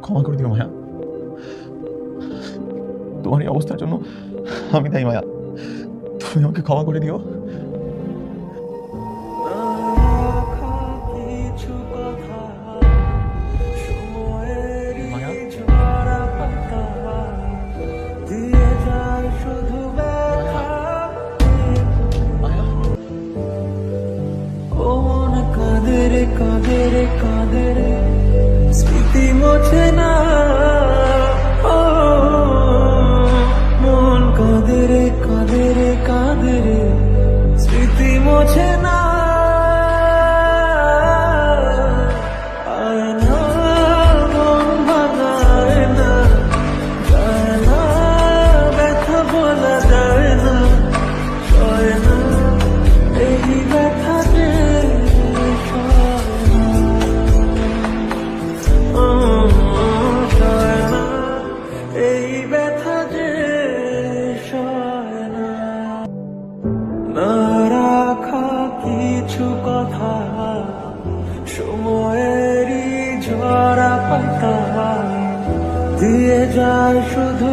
ক্ষমা করে দিও মায়া। তোমার এই অবস্থার জন্য আমি দায়ী মায়া। তুমি আমাকে ক্ষমা করে দিও। মায়া, মায়া, কোন কাঁদরে কাঁদরে কাঁদরে স্মৃতি মোছে না, ও মন কাঁদরে কাঁদরে কাঁদরে স্মৃতি মোছে না। আয় না মন ভাঙায় না, যায় না ব্যথা বলা যায় না, সয় না এই ব্যথা যে সয় না, সয় না এই ব্যথা যে সয় না। না রাখা কিছু কথা সময়েরই ঝরা পাতা দিয়ে যায় শুধু